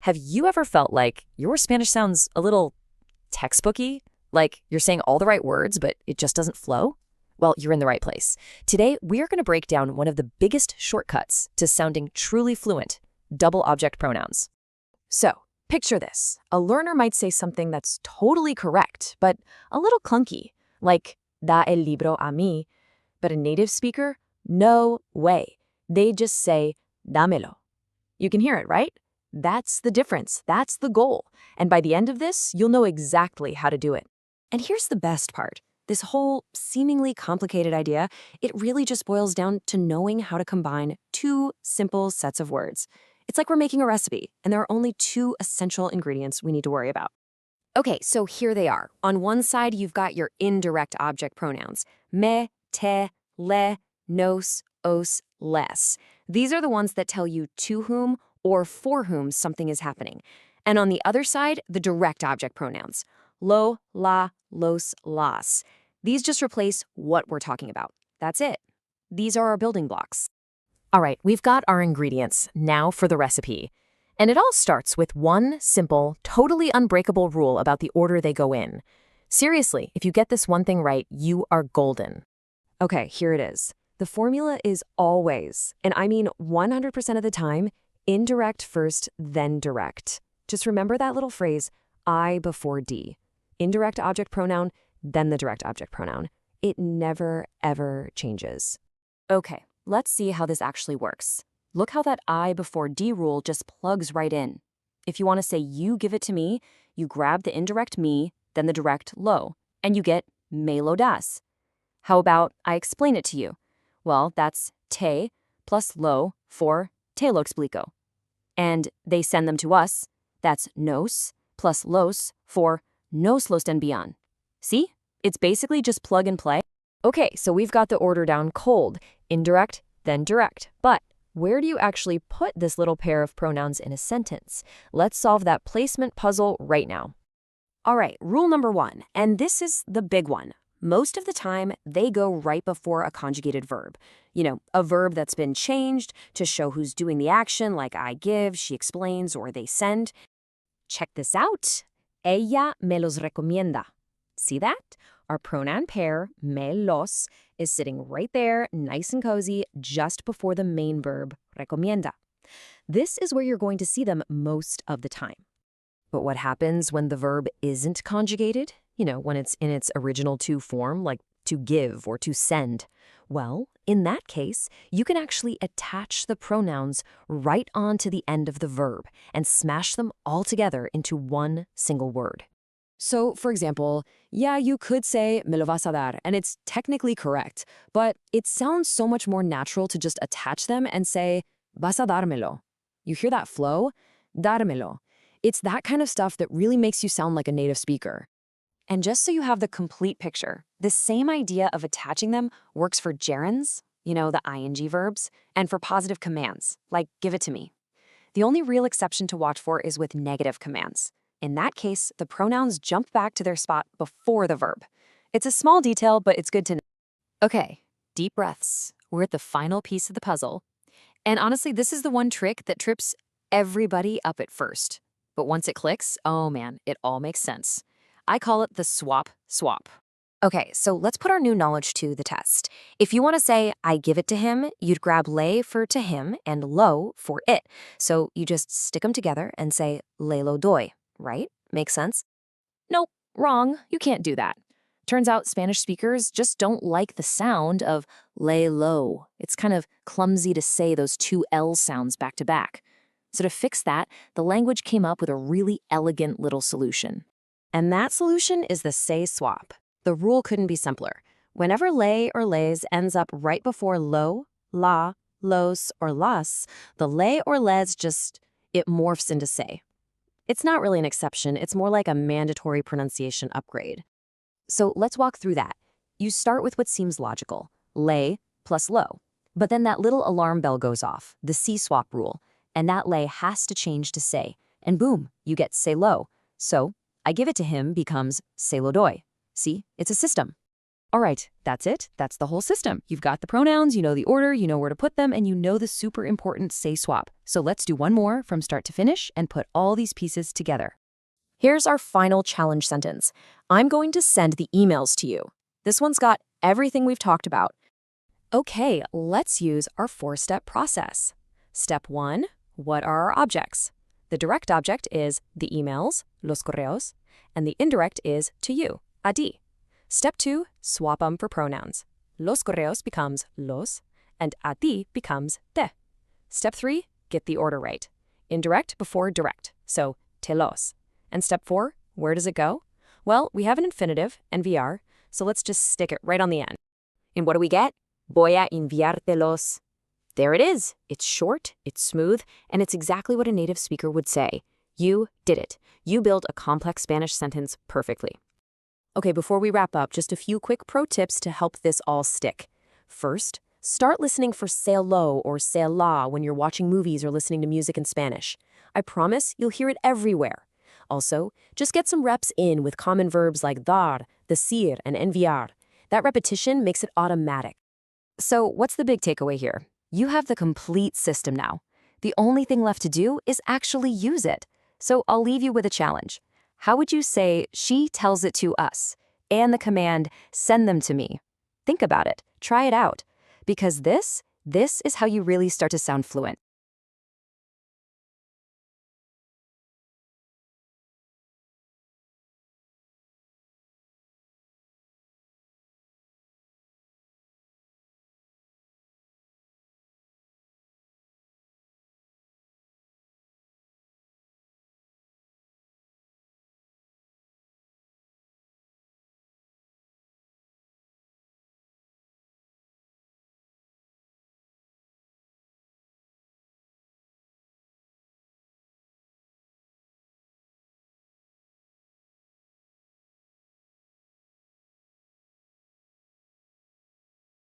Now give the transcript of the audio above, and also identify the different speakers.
Speaker 1: Have you ever felt like your Spanish sounds a little textbooky? Like you're saying all the right words, but it just doesn't flow? Well, you're in the right place. Today, we are going to break down one of the biggest shortcuts to sounding truly fluent, double object pronouns.
Speaker 2: So, picture this. A learner might say something that's totally correct, but a little clunky, like da el libro a mí, but a native speaker, no way. They just say dámelo. You can hear it, right? That's the difference. That's the goal. And by the end of this, you'll know exactly how to do it. And here's the best part. This whole seemingly complicated idea, it really just boils down to knowing how to combine two simple sets of words. It's like we're making a recipe, and there are only two essential ingredients we need to worry about.
Speaker 3: Okay, so here they are. On one side, you've got your indirect object pronouns. Me, te, le, nos, os, les. These are the ones that tell you to whom or for whom something is happening. And on the other side, the direct object pronouns. Lo, la, los, las. These just replace what we're talking about. That's it. These are our building blocks.
Speaker 1: All right, we've got our ingredients. Now for the recipe. And it all starts with one simple, totally unbreakable rule about the order they go in. Seriously, if you get this one thing right, you are golden.
Speaker 2: Okay, here it is. The formula is always, and I mean 100% of the time, indirect first, then direct. Just remember that little phrase, I before D. Indirect object pronoun, then the direct object pronoun. It never, ever changes.
Speaker 3: Okay, let's see how this actually works. Look how that I before D rule just plugs right in. If you want to say you give it to me, you grab the indirect me, then the direct lo, and you get me lo das. How about I explain it to you? Well, that's te plus lo for te lo explico. And they send them to us. That's nos plus los for nos los envían. See? It's basically just plug and play.
Speaker 1: Okay, so we've got the order down cold, indirect, then direct. But where do you actually put this little pair of pronouns in a sentence? Let's solve that placement puzzle right now.
Speaker 3: All right, rule number 1, and this is the big one. Most of the time, they go right before a conjugated verb. You know, a verb that's been changed to show who's doing the action, like I give, she explains, or they send. Check this out. Ella me los recomienda. See that? Our pronoun pair, me los, is sitting right there, nice and cozy, just before the main verb, recomienda. This is where you're going to see them most of the time. But what happens when the verb isn't conjugated? You know, when it's in its original to form, like to give or to send. Well, in that case, you can actually attach the pronouns right onto the end of the verb and smash them all together into one single word.
Speaker 2: So, for example, yeah, you could say me lo vas a dar, and it's technically correct, but it sounds so much more natural to just attach them and say vas a dármelo. You hear that flow? Dármelo. It's that kind of stuff that really makes you sound like a native speaker. And just so you have the complete picture, the same idea of attaching them works for gerunds, you know, the ing verbs, and for positive commands, like give it to me. The only real exception to watch for is with negative commands. In that case, the pronouns jump back to their spot before the verb. It's a small detail, but it's good to know.
Speaker 1: Okay, deep breaths. We're at the final piece of the puzzle. And honestly, this is the one trick that trips everybody up at first. But once it clicks, oh man, it all makes sense. I call it the swap.
Speaker 3: Okay, so let's put our new knowledge to the test. If you want to say, I give it to him, you'd grab le for to him and lo for it. So you just stick them together and say, le lo doy, right? Makes sense?
Speaker 1: Nope, wrong. You can't do that. Turns out Spanish speakers just don't like the sound of le lo. It's kind of clumsy to say those two L sounds back to back. So to fix that, the language came up with a really elegant little solution.
Speaker 2: And that solution is the say swap. The rule couldn't be simpler. Whenever le or les ends up right before lo, la, los, or las, the le or les it morphs into say. It's not really an exception, it's more like a mandatory pronunciation upgrade. So let's walk through that. You start with what seems logical, le plus lo. But then that little alarm bell goes off, the C swap rule, and that le has to change to say. And boom, you get say lo. So I give it to him becomes se lo doy. See, it's a system. All right, that's it. That's the whole system. You've got the pronouns, you know the order, you know where to put them, and you know the super important say swap. So let's do one more from start to finish and put all these pieces together.
Speaker 1: Here's our final challenge sentence. I'm going to send the emails to you. This one's got everything we've talked about.
Speaker 2: Okay, let's use our four-step process. Step 1, what are our objects? The direct object is the emails, los correos, and the indirect is to you, a ti. Step 2, swap them for pronouns. Los correos becomes los, and a ti becomes te. Step 3, get the order right. Indirect before direct, so te los. And step 4, where does it go? Well, we have an infinitive, NVR, so let's just stick it right on the end.
Speaker 3: And what do we get? Voy a enviártelos. There it is. It's short, it's smooth, and it's exactly what a native speaker would say. You did it. You built a complex Spanish sentence perfectly. Okay, before we wrap up, just a few quick pro tips to help this all stick. First, start listening for say lo or say la when you're watching movies or listening to music in Spanish. I promise you'll hear it everywhere. Also, just get some reps in with common verbs like dar, decir, and enviar. That repetition makes it automatic.
Speaker 2: So what's the big takeaway here? You have the complete system now. The only thing left to do is actually use it. So I'll leave you with a challenge. How would you say she tells it to us and the command send them to me? Think about it. Try it out. Because this is how you really start to sound fluent.